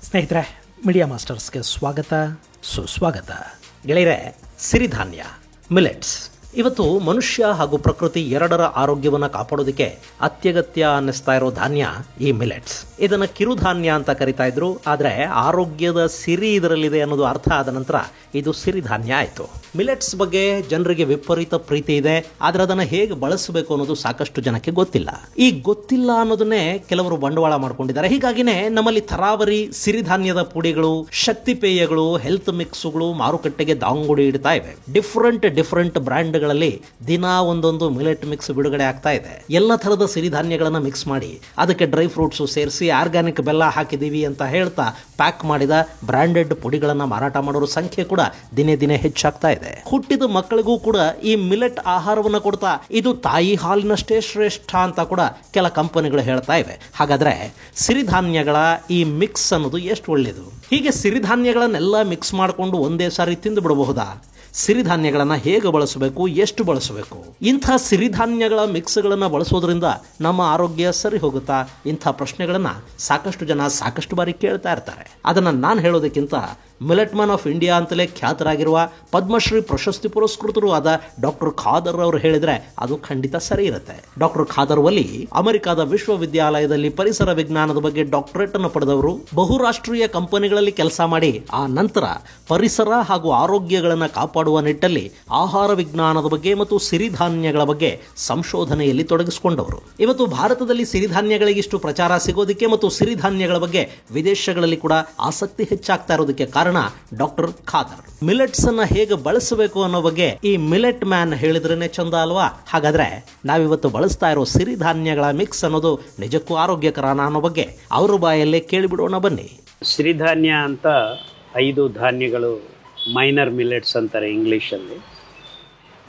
ಸ್ನೇಹಿತರೆ, ಮೀಡಿಯಾ ಮಾಸ್ಟರ್ಸ್ಗೆ ಸ್ವಾಗತ, ಸುಸ್ವಾಗತ. ಗೆಳೆಯರೆ, ಸಿರಿಧಾನ್ಯ ಮಿಲೆಟ್ಸ್ ಇವತ್ತು ಮನುಷ್ಯ ಹಾಗೂ ಪ್ರಕೃತಿ ಎರಡರ ಆರೋಗ್ಯವನ್ನು ಕಾಪಾಡೋದಕ್ಕೆ ಅತ್ಯಗತ್ಯ ಅನ್ನಿಸ್ತಾ ಇರೋ ಧಾನ್ಯ ಈ ಮಿಲೆಟ್ಸ್. ಇದನ್ನು ಕಿರುಧಾನ್ಯ ಅಂತ ಕರಿತಾ ಇದ್ರು, ಆದರೆ ಆರೋಗ್ಯದ ಸಿರಿ ಇದರಲ್ಲಿದೆ ಅನ್ನೋದು ಅರ್ಥ ಆದ ನಂತರ ಇದು ಸಿರಿಧಾನ್ಯ ಆಯಿತು. ಮಿಲೆಟ್ಸ್ ಬಗ್ಗೆ ಜನರಿಗೆ ವಿಪರೀತ ಪ್ರೀತಿ ಇದೆ, ಆದರೆ ಅದನ್ನು ಹೇಗೆ ಬಳಸಬೇಕು ಅನ್ನೋದು ಸಾಕಷ್ಟು ಜನಕ್ಕೆ ಗೊತ್ತಿಲ್ಲ. ಈ ಗೊತ್ತಿಲ್ಲ ಅನ್ನೋದನ್ನೇ ಕೆಲವರು ಬಂಡವಾಳ ಮಾಡ್ಕೊಂಡಿದ್ದಾರೆ. ಹೀಗಾಗಿನೇ ನಮ್ಮಲ್ಲಿ ತರಾವರಿ ಸಿರಿಧಾನ್ಯದ ಪುಡಿಗಳು, ಶಕ್ತಿಪೇಯಗಳು, ಹೆಲ್ತ್ ಮಿಕ್ಸ್ಗಳು ಮಾರುಕಟ್ಟೆಗೆ ದಾಂಗುಡಿ ಇಡ್ತಾ ಇವೆ. ಡಿಫರೆಂಟ್ ಬ್ರ್ಯಾಂಡ್ಗಳಲ್ಲಿ ದಿನ ಒಂದೊಂದು ಮಿಲೆಟ್ ಮಿಕ್ಸ್ ಬಿಡುಗಡೆ ಆಗ್ತಾ ಇದೆ. ಎಲ್ಲ ಥರದ ಸಿರಿಧಾನ್ಯಗಳನ್ನು ಮಿಕ್ಸ್ ಮಾಡಿ ಅದಕ್ಕೆ ಡ್ರೈ ಫ್ರೂಟ್ಸು ಸೇರಿಸಿ ಆರ್ಗ್ಯಾನಿಕ್ ಬೆಲ್ಲ ಹಾಕಿದೀವಿ ಅಂತ ಹೇಳ್ತಾ ಪ್ಯಾಕ್ ಮಾಡಿದ ಬ್ರ್ಯಾಂಡೆಡ್ ಪುಡಿಗಳನ್ನು ಮಾರಾಟ ಮಾಡೋರ ಸಂಖ್ಯೆ ಕೂಡ ದಿನೇ ದಿನೇ ಹೆಚ್ಚಾಗ್ತಾ ಇದೆ. ಹುಟ್ಟಿದ ಮಕ್ಕಳಿಗೂ ಕೂಡ ಈ ಮಿಲೆಟ್ ಆಹಾರವನ್ನು ಕೊಡ್ತಾ ಇದು ತಾಯಿ ಹಾಲಿನಷ್ಟೇ ಶ್ರೇಷ್ಠ ಅಂತ ಕೂಡ ಕೆಲ ಕಂಪನಿಗಳು ಹೇಳ್ತಾ ಇವೆ. ಹಾಗಾದ್ರೆ ಸಿರಿಧಾನ್ಯಗಳ ಈ ಮಿಕ್ಸ್ ಅನ್ನೋದು ಎಷ್ಟು ಒಳ್ಳೆಯದು? ಹೀಗೆ ಸಿರಿಧಾನ್ಯಗಳನ್ನೆಲ್ಲ ಮಿಕ್ಸ್ ಮಾಡಿಕೊಂಡು ಒಂದೇ ಸಾರಿ ತಿಂದು ಬಿಡಬಹುದಾ? ಸಿರಿಧಾನ್ಯಗಳನ್ನು ಹೇಗೆ ಬಳಸಬೇಕು, ಎಷ್ಟು ಬಳಸಬೇಕು? ಇಂಥ ಸಿರಿಧಾನ್ಯಗಳ ಮಿಕ್ಸ್ಗಳನ್ನು ಬಳಸೋದ್ರಿಂದ ನಮ್ಮ ಆರೋಗ್ಯ ಸರಿ ಹೋಗುತ್ತಾ? ಇಂಥ ಪ್ರಶ್ನೆಗಳನ್ನು ಸಾಕಷ್ಟು ಜನ ಸಾಕಷ್ಟು ಬಾರಿ ಕೇಳ್ತಾ ಇರ್ತಾರೆ. ಅದನ್ನು ನಾನು ಹೇಳೋದಕ್ಕಿಂತ ಮಿಲೆಟ್ ಮ್ಯಾನ್ ಆಫ್ ಇಂಡಿಯಾ ಅಂತಲೇ ಖ್ಯಾತರಾಗಿರುವ ಪದ್ಮಶ್ರೀ ಪ್ರಶಸ್ತಿ ಪುರಸ್ಕೃತರು ಆದ ಡಾಕ್ಟರ್ ಖಾದರ್ ಅವರು ಹೇಳಿದರೆ ಅದು ಖಂಡಿತ ಸರಿ ಇರುತ್ತೆ. ಡಾಕ್ಟರ್ ಖಾದರ್ ವಲಿ ಅಮೆರಿಕಾದ ವಿಶ್ವವಿದ್ಯಾಲಯದಲ್ಲಿ ಪರಿಸರ ವಿಜ್ಞಾನದ ಬಗ್ಗೆ ಡಾಕ್ಟರೇಟ್ ಅನ್ನು ಪಡೆದವರು. ಬಹುರಾಷ್ಟ್ರೀಯ ಕಂಪನಿಗಳಲ್ಲಿ ಕೆಲಸ ಮಾಡಿ ಆ ನಂತರ ಪರಿಸರ ಹಾಗೂ ಆರೋಗ್ಯಗಳನ್ನು ಕಾಪಾಡುವ ನಿಟ್ಟಲ್ಲಿ ಆಹಾರ ವಿಜ್ಞಾನದ ಬಗ್ಗೆ ಮತ್ತು ಸಿರಿಧಾನ್ಯಗಳ ಬಗ್ಗೆ ಸಂಶೋಧನೆಯಲ್ಲಿ ತೊಡಗಿಸಿಕೊಂಡವರು. ಇವತ್ತು ಭಾರತದಲ್ಲಿ ಸಿರಿಧಾನ್ಯಗಳಿಗಿಷ್ಟು ಪ್ರಚಾರ ಸಿಗೋದಕ್ಕೆ ಮತ್ತು ಸಿರಿಧಾನ್ಯಗಳ ಬಗ್ಗೆ ವಿದೇಶಗಳಲ್ಲಿ ಕೂಡ ಆಸಕ್ತಿ ಹೆಚ್ಚಾಗ್ತಾ ಇರೋದಕ್ಕೆ ಕಾರಣ ಡಾಕ್ಟರ್ ಖಾದರ್. ಮಿಲೆಟ್ಸ್ ಅನ್ನ ಹೇಗೆ ಬಳಸಬೇಕು ಅನ್ನೋ ಬಗ್ಗೆ ಈ ಮಿಲೆಟ್ ಮ್ಯಾನ್ ಹೇಳಿದ್ರೇನೆ ಚಂದ ಅಲ್ವಾ? ಹಾಗಾದ್ರೆ ನಾವಿವತ್ತು ಬಳಸ್ತಾ ಇರೋ ಸಿರಿಧಾನ್ಯಗಳ ಮಿಕ್ಸ್ ಅನ್ನೋದು ನಿಜಕ್ಕೂ ಆರೋಗ್ಯಕರನ ಅನ್ನೋ ಬಗ್ಗೆ ಅವ್ರ ಬಾಯಲ್ಲೇ ಕೇಳಿಬಿಡೋಣ ಬನ್ನಿ. ಸಿರಿಧಾನ್ಯ ಅಂತ 5 ಧಾನ್ಯಗಳು ಮೈನರ್ ಮಿಲೆಟ್ಸ್ ಅಂತಾರೆ ಇಂಗ್ಲೀಷಲ್ಲಿ,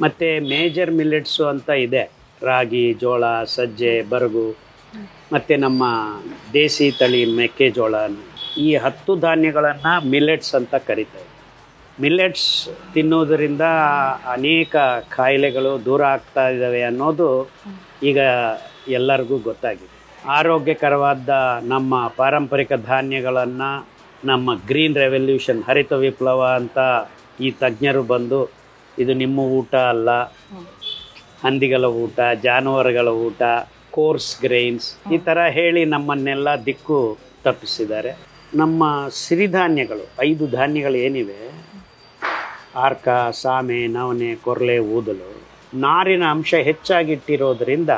ಮತ್ತು ಮೇಜರ್ ಮಿಲೆಟ್ಸು ಅಂತ ಇದೆ. ರಾಗಿ, ಜೋಳ, ಸಜ್ಜೆ, ಬರಗು, ಮತ್ತು ನಮ್ಮ ದೇಸಿ ತಳಿ ಮೆಕ್ಕೆಜೋಳ. ಈ 10 ಧಾನ್ಯಗಳನ್ನು ಮಿಲೆಟ್ಸ್ ಅಂತ ಕರೀತಾರೆ. ಮಿಲೆಟ್ಸ್ ತಿನ್ನೋದರಿಂದ ಅನೇಕ ಕಾಯಿಲೆಗಳು ದೂರ ಆಗ್ತಾ ಇದ್ದಾವೆ ಅನ್ನೋದು ಈಗ ಎಲ್ಲರಿಗೂ ಗೊತ್ತಾಗಿದೆ. ಆರೋಗ್ಯಕರವಾದ ನಮ್ಮ ಪಾರಂಪರಿಕ ಧಾನ್ಯಗಳನ್ನು ನಮ್ಮ ಗ್ರೀನ್ ರೆವಲ್ಯೂಷನ್, ಹರಿತ ವಿಪ್ಲವ ಅಂತ ಈ ತಜ್ಞರು ಬಂದು ಇದು ನಿಮ್ಮ ಊಟ ಅಲ್ಲ, ಹಂದಿಗಳ ಊಟ, ಜಾನುವಾರುಗಳ ಊಟ, ಕೋರ್ಸ್ ಗ್ರೈನ್ಸ್ ಈ ಥರ ಹೇಳಿ ನಮ್ಮನ್ನೆಲ್ಲ ದಿಕ್ಕು ತಪ್ಪಿಸಿದ್ದಾರೆ. ನಮ್ಮ ಸಿರಿಧಾನ್ಯಗಳು 5 ಧಾನ್ಯಗಳು ಏನಿವೆ, ಆರ್ಕ, ಸಾಮೆ, ನವಣೆ, ಕೊರ್ಲೆ, ಊದಲು, ನಾರಿನ ಅಂಶ ಹೆಚ್ಚಾಗಿಟ್ಟಿರೋದ್ರಿಂದ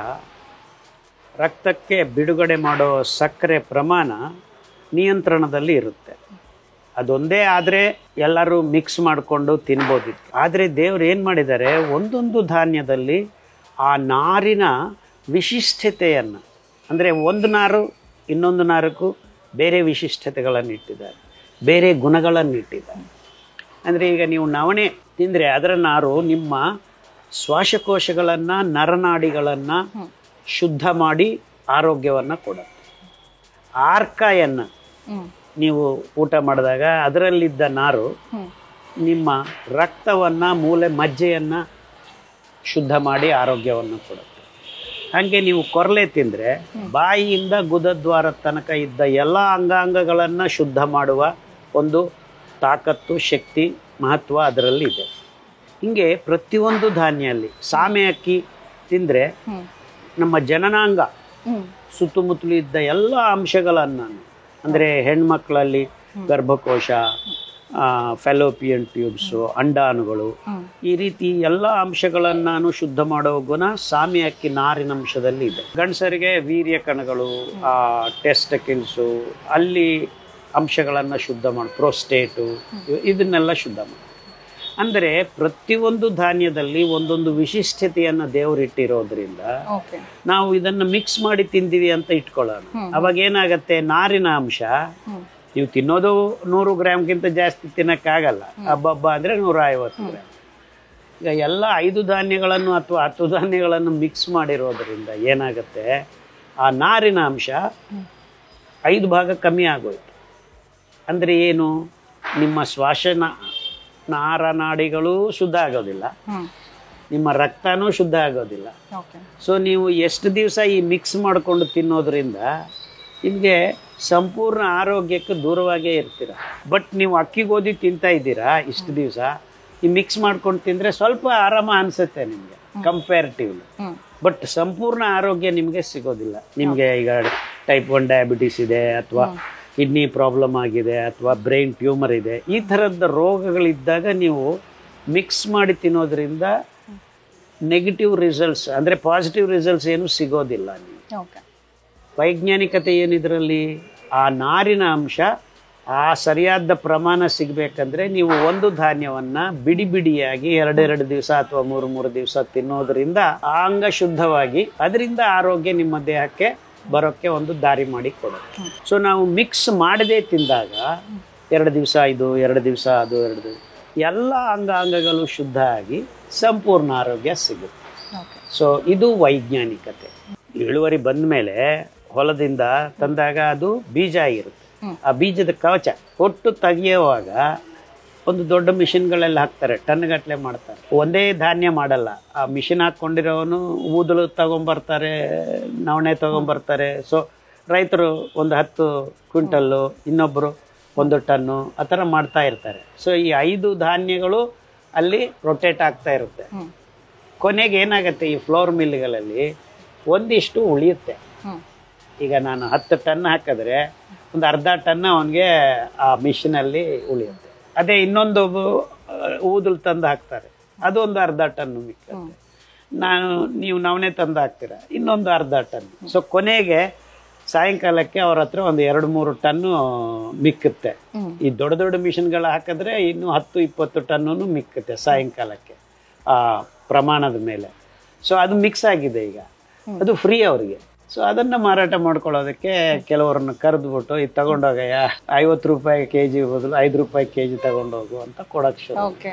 ರಕ್ತಕ್ಕೆ ಬಿಡುಗಡೆ ಮಾಡೋ ಸಕ್ಕರೆ ಪ್ರಮಾಣ ನಿಯಂತ್ರಣದಲ್ಲಿ ಇರುತ್ತೆ. ಅದೊಂದೇ ಆದರೆ ಎಲ್ಲರೂ ಮಿಕ್ಸ್ ಮಾಡಿಕೊಂಡು ತಿನ್ಬೋದಿತ್ತು. ಆದರೆ ದೇವ್ರು ಏನು ಮಾಡಿದ್ದಾರೆ, ಒಂದೊಂದು ಧಾನ್ಯದಲ್ಲಿ ಆ ನಾರಿನ ವಿಶಿಷ್ಟತೆಯನ್ನು, ಅಂದರೆ ಒಂದು ನಾರು ಇನ್ನೊಂದು ನಾರಕ್ಕೂ ಬೇರೆ ವಿಶಿಷ್ಟತೆಗಳನ್ನು ಇಟ್ಟಿದ್ದಾರೆ, ಬೇರೆ ಗುಣಗಳನ್ನು ಇಟ್ಟಿದ್ದಾರೆ. ಅಂದರೆ ಈಗ ನೀವು ನವಣೆ ತಿಂದರೆ ಅದರ ನಾರು ನಿಮ್ಮ ಶ್ವಾಸಕೋಶಗಳನ್ನು, ನರನಾಡಿಗಳನ್ನು ಶುದ್ಧ ಮಾಡಿ ಆರೋಗ್ಯವನ್ನು ಕೊಡುತ್ತೆ. ಆರ್ಕಾಯನ್ನು ನೀವು ಊಟ ಮಾಡಿದಾಗ ಅದರಲ್ಲಿದ್ದ ನಾರು ನಿಮ್ಮ ರಕ್ತವನ್ನು, ಮೂಲೆ ಮಜ್ಜೆಯನ್ನು ಶುದ್ಧ ಮಾಡಿ ಆರೋಗ್ಯವನ್ನು ಕೊಡುತ್ತೆ. ಹಾಗೆ ನೀವು ಕೊರ್ಲೆ ತಿಂದರೆ ಬಾಯಿಯಿಂದ ಗುದದ್ವಾರ ತನಕ ಇದ್ದ ಎಲ್ಲ ಅಂಗಾಂಗಗಳನ್ನು ಶುದ್ಧ ಮಾಡುವ ಒಂದು ತಾಕತ್ತು, ಶಕ್ತಿ, ಮಹತ್ವ ಅದರಲ್ಲಿದೆ. ಹೀಗೆ ಪ್ರತಿಯೊಂದು ಧಾನ್ಯಲ್ಲಿ ಸಾಮೆ ಅಕ್ಕಿ ತಿಂದರೆ ನಮ್ಮ ಜನನಾಂಗ ಸುತ್ತಮುತ್ತಲು ಇದ್ದ ಎಲ್ಲ ಅಂಶಗಳನ್ನು, ಅಂದರೆ ಹೆಣ್ಮಕ್ಳಲ್ಲಿ ಗರ್ಭಕೋಶ, ಫೆಲೋಪಿಯನ್ ಟ್ಯೂಬ್ಸು, ಅಂಡಾಣುಗಳು, ಈ ರೀತಿ ಎಲ್ಲ ಅಂಶಗಳನ್ನು ಶುದ್ಧ ಮಾಡೋ ಗುಣ ಸಾಮೆ ಅಕ್ಕಿ ನಾರಿನ ಅಂಶದಲ್ಲಿ ಇದೆ. ಗಂಡಸರಿಗೆ ವೀರ್ಯ ಕಣಗಳು, ಟೆಸ್ಟಕಿಲ್ಸು, ಅಲ್ಲಿ ಅಂಶಗಳನ್ನು ಶುದ್ಧ ಮಾಡಿ, ಪ್ರೋಸ್ಟೇಟು, ಇದನ್ನೆಲ್ಲ ಶುದ್ಧ ಮಾಡಿ. ಅಂದರೆ ಪ್ರತಿಯೊಂದು ಧಾನ್ಯದಲ್ಲಿ ಒಂದೊಂದು ವಿಶಿಷ್ಟತೆಯನ್ನು ದೇವರಿಟ್ಟಿರೋದ್ರಿಂದ ನಾವು ಇದನ್ನು ಮಿಕ್ಸ್ ಮಾಡಿ ತಿಂದೀವಿ ಅಂತ ಇಟ್ಕೊಳ್ಳೋಣ. ಅವಾಗ ಏನಾಗತ್ತೆ, ನಾರಿನ ಅಂಶ ನೀವು ತಿನ್ನೋದು 100 ಗ್ರಾಮ್ಗಿಂತ ಜಾಸ್ತಿ ತಿನ್ನೋಕ್ಕಾಗಲ್ಲ. ಹಬ್ಬ ಅಂದರೆ 150 ಗ್ರಾಮ್. ಈಗ ಎಲ್ಲ 5 ಧಾನ್ಯಗಳನ್ನು ಅಥವಾ 10 ಧಾನ್ಯಗಳನ್ನು ಮಿಕ್ಸ್ ಮಾಡಿರೋದ್ರಿಂದ ಏನಾಗುತ್ತೆ, ಆ ನಾರಿನ ಅಂಶ 5 ಭಾಗ ಕಮ್ಮಿ ಆಗೋಯ್ತು. ಅಂದರೆ ಏನು, ನಿಮ್ಮ ನಾಡಿಗಳು ಶುದ್ಧ ಆಗೋದಿಲ್ಲ, ನಿಮ್ಮ ರಕ್ತನೂ ಶುದ್ಧ ಆಗೋದಿಲ್ಲ. ಸೊ ನೀವು ಎಷ್ಟು ದಿವಸ ಈ ಮಿಕ್ಸ್ ಮಾಡಿಕೊಂಡು ತಿನ್ನೋದ್ರಿಂದ ನಿಮಗೆ ಸಂಪೂರ್ಣ ಆರೋಗ್ಯಕ್ಕೆ ದೂರವಾಗೇ ಇರ್ತೀರ. ಬಟ್ ನೀವು ಅಕ್ಕಿ ಗೋಧಿ ತಿಂತಾ ಇದ್ದೀರಾ ಇಷ್ಟು ದಿವಸ, ಈ ಮಿಕ್ಸ್ ಮಾಡ್ಕೊಂಡು ತಿಂದರೆ ಸ್ವಲ್ಪ ಆರಾಮ ಅನಿಸುತ್ತೆ ನಿಮಗೆ ಕಂಪೇರಿಟಿವ್ಲಿ. ಬಟ್ ಸಂಪೂರ್ಣ ಆರೋಗ್ಯ ನಿಮಗೆ ಸಿಗೋದಿಲ್ಲ. ನಿಮಗೆ ಈಗ ಟೈಪ್ 1 ಡಯಾಬಿಟಿಸ್ ಇದೆ, ಅಥವಾ ಕಿಡ್ನಿ ಪ್ರಾಬ್ಲಮ್ ಆಗಿದೆ, ಅಥವಾ ಬ್ರೈನ್ ಟ್ಯೂಮರ್ ಇದೆ, ಈ ಥರದ ರೋಗಗಳಿದ್ದಾಗ ನೀವು ಮಿಕ್ಸ್ ಮಾಡಿ ತಿನ್ನೋದ್ರಿಂದ ನೆಗೆಟಿವ್ ರಿಸಲ್ಟ್ಸ್ ಅಂದರೆ ಪಾಸಿಟಿವ್ ರಿಸಲ್ಟ್ಸ್ ಏನು ಸಿಗೋದಿಲ್ಲ ನಿಮಗೆ. ವೈಜ್ಞಾನಿಕತೆ ಏನಿದ್ರಲ್ಲಿ, ಆ ನಾರಿನ ಅಂಶ ಆ ಸರಿಯಾದ ಪ್ರಮಾಣ ಸಿಗಬೇಕಂದ್ರೆ ನೀವು ಒಂದು ಧಾನ್ಯವನ್ನು ಬಿಡಿ ಬಿಡಿಯಾಗಿ 2 ದಿವಸ ಅಥವಾ 3 ದಿವಸ ತಿನ್ನೋದ್ರಿಂದ ಆ ಅಂಗ ಶುದ್ಧವಾಗಿ ಅದರಿಂದ ಆರೋಗ್ಯ ನಿಮ್ಮ ದೇಹಕ್ಕೆ ಬರೋಕ್ಕೆ ಒಂದು ದಾರಿ ಮಾಡಿ ಕೊಡುತ್ತೆ. ಸೊ ನಾವು ಮಿಕ್ಸ್ ಮಾಡದೆ ತಿಂದಾಗ 2 ದಿವಸ ಇದು, 2 ದಿವಸ ಅದು, 2 ದಿವಸ ಎಲ್ಲ ಅಂಗಗಳು ಶುದ್ಧ ಆಗಿ ಸಂಪೂರ್ಣ ಆರೋಗ್ಯ ಸಿಗುತ್ತೆ. ಸೊ ಇದು ವೈಜ್ಞಾನಿಕತೆ. ಇಳುವರಿ ಬಂದ ಮೇಲೆ ಹೊಲದಿಂದ ತಂದಾಗ ಅದು ಬೀಜ ಆಗಿರುತ್ತೆ. ಆ ಬೀಜದ ಕವಚ ಒಟ್ಟು ತೆಗೆಯುವಾಗ ಒಂದು ದೊಡ್ಡ ಮಿಷಿನ್ಗಳೆಲ್ಲ ಹಾಕ್ತಾರೆ, ಟನ್ಗಟ್ಟಲೆ ಮಾಡ್ತಾರೆ. ಒಂದೇ ಧಾನ್ಯ ಮಾಡಲ್ಲ. ಆ ಮಿಷಿನ್ ಹಾಕ್ಕೊಂಡಿರೋನು ಊದಲು ತಗೊಂಬರ್ತಾರೆ, ನವಣೆ ತಗೊಂಬರ್ತಾರೆ. ಸೊ ರೈತರು ಒಂದು 10 ಕ್ವಿಂಟಲ್ಲು, ಇನ್ನೊಬ್ಬರು 1 ಟನ್ನು ಆ ಥರ ಮಾಡ್ತಾ ಇರ್ತಾರೆ. ಸೊ ಈ 5 ಧಾನ್ಯಗಳು ಅಲ್ಲಿ ರೊಟೇಟ್ ಆಗ್ತಾ ಇರುತ್ತೆ. ಕೊನೆಗೆ ಏನಾಗುತ್ತೆ, ಈ ಫ್ಲೋರ್ ಮಿಲ್ಗಳಲ್ಲಿ ಒಂದಿಷ್ಟು ಉಳಿಯುತ್ತೆ. ಈಗ ನಾನು 10 ಟನ್ ಹಾಕಿದ್ರೆ ಒಂದು ಅರ್ಧ ಟನ್ ಅವನಿಗೆ ಆ ಮಿಷಿನಲ್ಲಿ ಉಳಿಯುತ್ತೆ. ಅದೇ ಇನ್ನೊಂದು ಊದಲು ತಂದು ಹಾಕ್ತಾರೆ, ಅದು ಒಂದು ಅರ್ಧ ಟನ್ನು ಮಿಕ್ಕತ್ತೆ. ನೀವು ನವಣೆ ತಂದು ಹಾಕ್ತೀರ, ಇನ್ನೊಂದು ಅರ್ಧ ಟನ್. ಸೊ ಕೊನೆಗೆ ಸಾಯಂಕಾಲಕ್ಕೆ ಅವ್ರ ಹತ್ರ ಒಂದು 2-3 ಟನ್ನು ಮಿಕ್ಕುತ್ತೆ. ಈ ದೊಡ್ಡ ದೊಡ್ಡ ಮಿಷಿನ್ಗಳು ಹಾಕಿದ್ರೆ ಇನ್ನು 10-20 ಟನ್ನು ಮಿಕ್ಕುತ್ತೆ ಸಾಯಂಕಾಲಕ್ಕೆ ಆ ಪ್ರಮಾಣದ ಮೇಲೆ. ಸೊ ಅದು ಮಿಕ್ಸ್ ಆಗಿದೆ, ಈಗ ಅದು ಫ್ರೀ ಅವ್ರಿಗೆ. ಸೊ ಅದನ್ನು ಮಾರಾಟ ಮಾಡ್ಕೊಳ್ಳೋದಕ್ಕೆ ಕೆಲವರನ್ನು ಕರೆದ್ಬಿಟ್ಟು ಇದು ತಗೊಂಡೋಗಯ್ಯ, 50 ರೂಪಾಯಿ ಕೆಜಿ ಬದಲು 5 ರೂಪಾಯಿ ಕೆಜಿ ತಗೊಂಡೋಗು ಅಂತ ಕೊಡೋಕ್ಕೆ ಶುರು.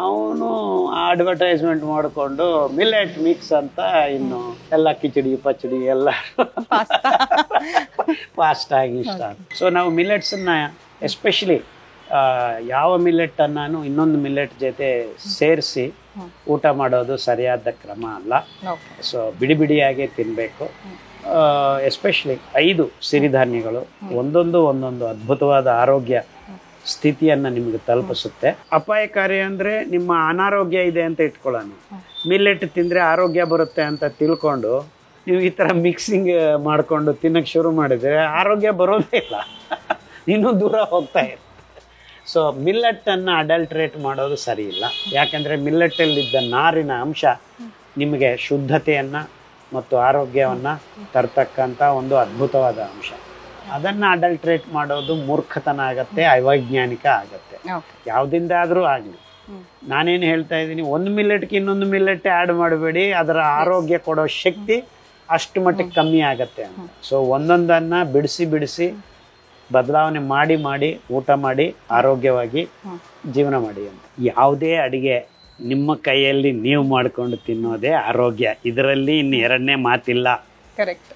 ಅವನು ಅಡ್ವರ್ಟೈಸ್ಮೆಂಟ್ ಮಾಡಿಕೊಂಡು ಮಿಲೆಟ್ ಮಿಕ್ಸ್ ಅಂತ ಇನ್ನು ಎಲ್ಲ ಕಿಚಡಿ ಪಚಡಿ ಎಲ್ಲ ಫಾಸ್ಟ್ ಆಗಿ ಇಷ್ಟ. ಸೊ ನಾವು ಮಿಲೆಟ್ಸನ್ನ ಎಸ್ಪೆಷಲಿ ಯಾವ ಮಿಲೆಟನ್ನು ಇನ್ನೊಂದು ಮಿಲೆಟ್ ಜೊತೆ ಸೇರಿಸಿ ಊಟ ಮಾಡೋದು ಸರಿಯಾದ ಕ್ರಮ ಅಲ್ಲ. ಸೊ ಬಿಡಿ ಬಿಡಿಯಾಗೆ ತಿನ್ನಬೇಕು. ಎಸ್ಪೆಷಲಿ 5 ಸಿರಿಧಾನ್ಯಗಳು ಒಂದೊಂದು ಅದ್ಭುತವಾದ ಆರೋಗ್ಯ ಸ್ಥಿತಿಯನ್ನು ನಿಮಗೆ ತಲುಪಿಸುತ್ತೆ. ಅಪಾಯಕಾರಿ ಅಂದರೆ ನಿಮ್ಮ ಅನಾರೋಗ್ಯ ಇದೆ ಅಂತ ಇಟ್ಕೊಳ್ಳೋಣ. ಮಿಲ್ಲೆಟ್ ತಿಂದರೆ ಆರೋಗ್ಯ ಬರುತ್ತೆ ಅಂತ ತಿಳ್ಕೊಂಡು ನೀವು ಈ ಥರ ಮಿಕ್ಸಿಂಗ್ ಮಾಡಿಕೊಂಡು ತಿನ್ನೋಕ್ಕೆ ಶುರು ಮಾಡಿದರೆ ಆರೋಗ್ಯ ಬರೋದೇ ಇಲ್ಲ, ಇನ್ನೂ ದೂರ ಹೋಗ್ತಾ ಇರುತ್ತೆ. ಸೊ ಮಿಲ್ಲೆಟ್ಟನ್ನು ಅಡಲ್ಟ್ರೇಟ್ ಮಾಡೋದು ಸರಿ ಇಲ್ಲ. ಯಾಕೆಂದರೆ ಮಿಲ್ಲೆಟ್ಟಲ್ಲಿದ್ದ ನಾರಿನ ಅಂಶ ನಿಮಗೆ ಶುದ್ಧತೆಯನ್ನು ಮತ್ತು ಆರೋಗ್ಯವನ್ನು ತರ್ತಕ್ಕಂಥ ಒಂದು ಅದ್ಭುತವಾದ ಅಂಶ. ಅದನ್ನು ಅಡಲ್ಟ್ರೇಟ್ ಮಾಡೋದು ಮೂರ್ಖತನ ಆಗತ್ತೆ, ಅವೈಜ್ಞಾನಿಕ ಆಗತ್ತೆ. ಯಾವುದಿಂದಾದರೂ ಆಗಲಿ. ನಾನೇನು ಹೇಳ್ತಾ ಇದ್ದೀನಿ, ಒಂದು ಮಿಲ್ಲೆಟ್ಗೆ ಇನ್ನೊಂದು ಮಿಲ್ಲೆಟ್ ಆ್ಯಡ್ ಮಾಡಬೇಡಿ, ಅದರ ಆರೋಗ್ಯ ಕೊಡೋ ಶಕ್ತಿ ಅಷ್ಟು ಮಟ್ಟಿಗೆ ಕಮ್ಮಿ ಆಗತ್ತೆ ಅಂತ. ಸೊ ಒಂದೊಂದನ್ನು ಬಿಡಿಸಿ ಬದಲಾವಣೆ ಮಾಡಿ ಊಟ ಮಾಡಿ ಆರೋಗ್ಯವಾಗಿ ಜೀವನ ಮಾಡಿ ಅಂತ. ಯಾವುದೇ ಅಡಿಗೆ ನಿಮ್ಮ ಕೈಯಲ್ಲಿ ನೀವು ಮಾಡಿಕೊಂಡು ತಿನ್ನೋದೇ ಆರೋಗ್ಯ. ಇದರಲ್ಲಿ ಇನ್ನು ಎರಡನೇ ಮಾತಿಲ್ಲ. ಕರೆಕ್ಟ್.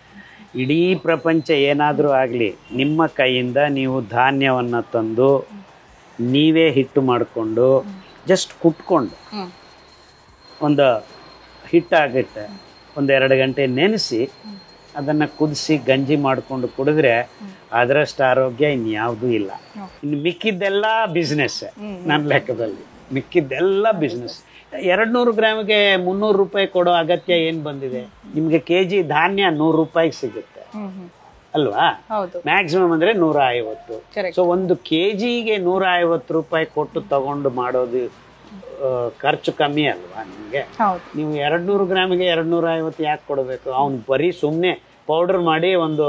ಇಡೀ ಪ್ರಪಂಚ ಏನಾದರೂ ಆಗಲಿ, ನಿಮ್ಮ ಕೈಯಿಂದ ನೀವು ಧಾನ್ಯವನ್ನು ತಂದು ನೀವೇ ಹಿಟ್ಟು ಮಾಡಿಕೊಂಡು ಜಸ್ಟ್ ಕುಟ್ಕೊಂಡು ಒಂದು ಹಿಟ್ಟಾಗುತ್ತೆ, 1-2 ಗಂಟೆ ನೆನೆಸಿ ಅದನ್ನು ಕುದಿಸಿ ಗಂಜಿ ಮಾಡಿಕೊಂಡು ಕುಡಿದ್ರೆ ಅದರಷ್ಟು ಆರೋಗ್ಯ ಇನ್ಯಾವುದೂ ಇಲ್ಲ. ಇನ್ನು ಮಿಕ್ಕಿದ್ದೆಲ್ಲ ಬಿಸ್ನೆಸ್. ನನ್ನ ಲೆಕ್ಕದಲ್ಲಿ ಮಿಕ್ಕಿದ್ದೆಲ್ಲ ಬಿಸ್ನೆಸ್. 200 ಗ್ರಾಮಿಗೆ 300 ರೂಪಾಯಿ ಕೊಡೋ ಅಗತ್ಯ ಏನು ಬಂದಿದೆ? ನಿಮಗೆ ಕೆಜಿ ಧಾನ್ಯ 100 ರೂಪಾಯಿಗೆ ಸಿಗುತ್ತೆ ಅಲ್ವಾ? ಮ್ಯಾಕ್ಸಿಮಮ್ ಅಂದರೆ 150. ಸೊ 1 ಕೆಜಿಗೆ 150 ರೂಪಾಯಿ ಕೊಟ್ಟು ತಗೊಂಡು ಮಾಡೋದು ಖರ್ಚು ಕಮ್ಮಿ ಅಲ್ವಾ ನಿಮಗೆ? ನೀವು 200 ಗ್ರಾಮಿಗೆ 250 ಯಾಕೆ ಕೊಡಬೇಕು? ಅವ್ನು ಬರೀ ಸುಮ್ಮನೆ ಪೌಡರ್ ಮಾಡಿ ಒಂದು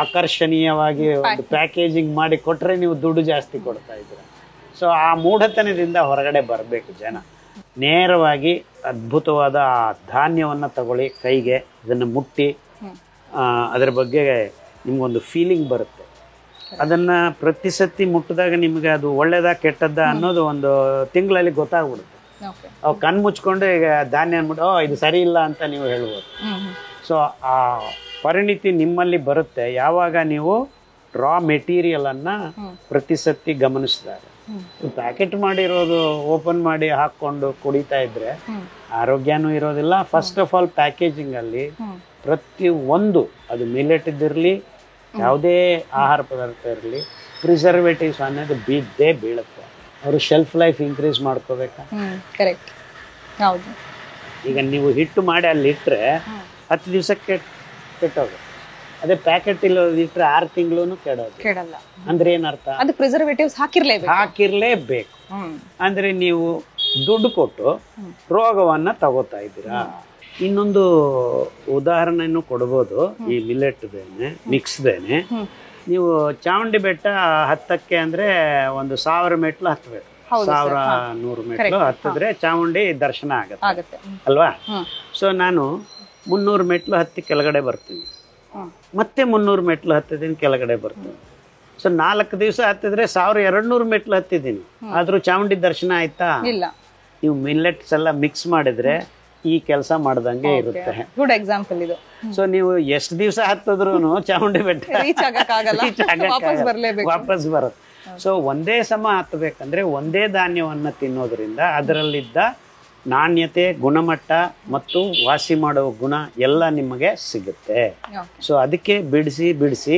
ಆಕರ್ಷಣೀಯವಾಗಿ ಒಂದು ಪ್ಯಾಕೇಜಿಂಗ್ ಮಾಡಿ ಕೊಟ್ಟರೆ ನೀವು ದುಡ್ಡು ಜಾಸ್ತಿ ಕೊಡ್ತಾ ಇದ್ದೀರ. ಸೊ ಆ ಮೂಢತನದಿಂದ ಹೊರಗಡೆ ಬರಬೇಕು ಜನ. ನೇರವಾಗಿ ಅದ್ಭುತವಾದ ಆ ಧಾನ್ಯವನ್ನು ತಗೊಳ್ಳಿ ಕೈಗೆ, ಅದನ್ನು ಮುಟ್ಟಿ ಅದರ ಬಗ್ಗೆ ನಿಮಗೊಂದು ಫೀಲಿಂಗ್ ಬರುತ್ತೆ. ಅದನ್ನು ಪ್ರತಿ ಸತಿ ಮುಟ್ಟಿದಾಗ ನಿಮಗೆ ಅದು ಒಳ್ಳೇದಾ ಕೆಟ್ಟದ್ದ ಅನ್ನೋದು ಒಂದು ತಿಂಗಳಲ್ಲಿ ಗೊತ್ತಾಗ್ಬಿಡುತ್ತೆ. ಅವು ಕಣ್ಣು ಮುಚ್ಕೊಂಡು ಈಗ ಧಾನ್ಯ ಅಂದ್ಬಿಟ್ಟು ಇದು ಸರಿ ಇಲ್ಲ ಅಂತ ನೀವು ಹೇಳ್ಬೋದು. ಸೊ ಆ ಪರಿಣಿತಿ ನಿಮ್ಮಲ್ಲಿ ಬರುತ್ತೆ ಯಾವಾಗ ನೀವು ರಾ ಮೆಟೀರಿಯಲನ್ನು ಪ್ರತಿ ಸತಿ ಗಮನಿಸಿದಾಗ. ಪ್ಯಾಕೆಟ್ ಮಾಡಿರೋದು ಓಪನ್ ಮಾಡಿ ಹಾಕ್ಕೊಂಡು ಕುಡಿತಾ ಇದ್ರೆ ಆರೋಗ್ಯನೂ ಇರೋದಿಲ್ಲ. ಫಸ್ಟ್ ಆಫ್ ಆಲ್ ಪ್ಯಾಕೇಜಿಂಗಲ್ಲಿ ಪ್ರತಿ ಒಂದು, ಅದು ಮಿಲೆಟ್ ಇದ್ದಿರಲಿ ಯಾವುದೇ ಆಹಾರ ಪದಾರ್ಥ ಇರಲಿ ಪ್ರಿಸರ್ವೇಟಿವ್ಸ್ ಅನ್ನೋದು ಬಿದ್ದೇ ಬೀಳುತ್ತೆ. ಅವರು ಶೆಲ್ಫ್ ಲೈಫ್ ಇನ್ಕ್ರೀಸ್ ಮಾಡ್ಕೋಬೇಕಾ? ಕರೆಕ್ಟ್. ಹೌದು. ಈಗ ನೀವು ಹಿಟ್ಟು ಮಾಡಿ ಅಲ್ಲಿ ಇಟ್ಟರೆ 10 ದಿವಸಕ್ಕೆ ಕೆಟ್ಟೋಗುತ್ತೆ. ಅದೇ ಪ್ಯಾಕೆಟ್ ಇಟ್ಟರೆ 6 ತಿಂಗಳು ಕೆಡಲ್ಲ. ಅಂದ್ರೆ ಏನರ್ಥ? ಅದು ಪ್ರಿಸರ್ವೇಟಿವ್ಸ್ ಹಾಕಿರ್ಲೇಬೇಕು. ಅಂದ್ರೆ ನೀವು ದುಡ್ಡು ಕೊಟ್ಟು ರೋಗವನ್ನ ತಗೋತಾ ಇದ್ದೀರಾ. ಇನ್ನೊಂದು ಉದಾಹರಣೆಯನ್ನು ಕೊಡ್ಬೋದು ಈ ಮಿಲೆಟ್ದೇನೆ ಮಿಕ್ಸ್ದೇನೆ. ನೀವು ಚಾಮುಂಡಿ ಬೆಟ್ಟ ಹತ್ತಕ್ಕೆ ಅಂದ್ರೆ 1000 ಮೆಟ್ಲು ಹತ್ತಬೇಕು. 1100 ಮೆಟ್ಲು ಹತ್ತಿದ್ರೆ ಚಾಮುಂಡಿ ದರ್ಶನ ಆಗತ್ತೆ ಅಲ್ವಾ? ಸೊ ನಾನು 300 ಮೆಟ್ಲು ಹತ್ತಿ ಕೆಳಗಡೆ ಬರ್ತೀನಿ, ಮತ್ತೆ 300 ಮೆಟ್ಲು ಹತ್ತಿದ್ದೀನಿ, ಕೆಳಗಡೆ ಬರ್ತೀನಿ. ಸೊ 4 ದಿವಸ ಹತ್ತಿದ್ರೆ 1200 ಮೆಟ್ಲು ಹತ್ತಿದ್ದೀನಿ, ಆದ್ರೂ ಚಾಮುಂಡಿ ದರ್ಶನ ಆಯ್ತಾ? ಇಲ್ಲ. ನೀವು ಮಿಲ್ಲೆಟ್ಸ್ ಎಲ್ಲ ಮಿಕ್ಸ್ ಮಾಡಿದ್ರೆ ಈ ಕೆಲಸ ಮಾಡ್ದಂಗೆ ಇರುತ್ತೆ. ಗುಡ್ ಎಕ್ಸಾಂಪಲ್ ಇದು. ಸೊ ನೀವು ಎಷ್ಟು ದಿವಸ ಹತ್ತಿದ್ರು ಚಾಮುಂಡಿ ಬೆಟ್ಟ ವಾಪಸ್ ಬರುತ್ತೆ. ಸೊ ಒಂದೇ ಸಮ ಹತ್ತಬೇಕಂದ್ರೆ ಒಂದೇ ಧಾನ್ಯವನ್ನ ತಿನ್ನೋದ್ರಿಂದ ಅದರಲ್ಲಿದ್ದ ನಾಣ್ಯತೆ, ಗುಣಮಟ್ಟ ಮತ್ತು ವಾಸಿ ಮಾಡುವ ಗುಣ ಎಲ್ಲ ನಿಮಗೆ ಸಿಗುತ್ತೆ. ಸೊ ಅದಕ್ಕೆ ಬಿಡಿಸಿ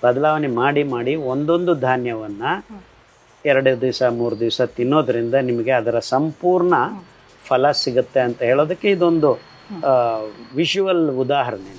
ಬದಲಾವಣೆ ಮಾಡಿ ಒಂದೊಂದು ಧಾನ್ಯವನ್ನ 2 ದಿವಸ 3 ದಿವಸ ತಿನ್ನೋದ್ರಿಂದ ನಿಮಗೆ ಅದರ ಸಂಪೂರ್ಣ ಫಲ ಸಿಗುತ್ತೆ ಅಂತ ಹೇಳೋದಕ್ಕೆ ಇದೊಂದು ವಿಷುವಲ್ ಉದಾಹರಣೆ.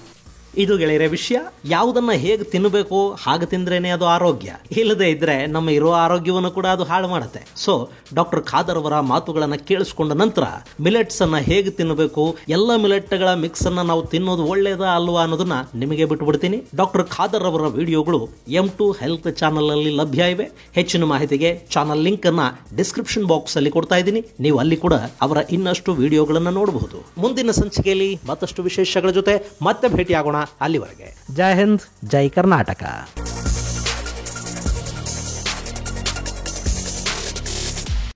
ಇದು ಗೆಳೆಯರ ವಿಷಯ. ಯಾವುದನ್ನ ಹೇಗೆ ತಿನ್ನಬೇಕು ಹಾಗೆ ತಿಂದ್ರೇನೆ ಅದು ಆರೋಗ್ಯ. ಇಲ್ಲದೆ ಇದ್ರೆ ನಮ್ಮ ಇರೋ ಆರೋಗ್ಯವನ್ನು ಕೂಡ ಅದು ಹಾಳು ಮಾಡುತ್ತೆ. ಸೊ ಡಾಕ್ಟರ್ ಖಾದರ್ ಅವರ ಮಾತುಗಳನ್ನ ಕೇಳಿಸ್ಕೊಂಡ ನಂತರ ಮಿಲೆಟ್ಸ್ ಅನ್ನ ಹೇಗೆ ತಿನ್ನಬೇಕು, ಎಲ್ಲ ಮಿಲೆಟ್ಗಳ ಮಿಕ್ಸ್ ಅನ್ನ ನಾವು ತಿನ್ನೋದು ಒಳ್ಳೇದಾ ಅಲ್ವಾ ಅನ್ನೋದನ್ನ ನಿಮಗೆ ಬಿಟ್ಟು ಬಿಡ್ತೀನಿ. ಡಾಕ್ಟರ್ ಖಾದರ್ ಅವರ ವಿಡಿಯೋಗಳು M2 ಹೆಲ್ತ್ ಚಾನಲ್ ಅಲ್ಲಿ ಲಭ್ಯ ಇವೆ. ಹೆಚ್ಚಿನ ಮಾಹಿತಿಗೆ ಚಾನಲ್ ಲಿಂಕ್ ಅನ್ನ ಡಿಸ್ಕ್ರಿಪ್ಷನ್ ಬಾಕ್ಸ್ ಅಲ್ಲಿ ಕೊಡ್ತಾ ಇದ್ದೀನಿ. ನೀವು ಅಲ್ಲಿ ಕೂಡ ಅವರ ಇನ್ನಷ್ಟು ವಿಡಿಯೋಗಳನ್ನ ನೋಡಬಹುದು. ಮುಂದಿನ ಸಂಚಿಕೆಯಲ್ಲಿ ಮತ್ತಷ್ಟು ವಿಶೇಷಗಳ ಜೊತೆ ಮತ್ತೆ ಭೇಟಿಯಾಗೋಣ. ಅಲ್ಲಿವರೆಗೆ ಜೈ ಹಿಂದ್, ಜೈ ಕರ್ನಾಟಕ.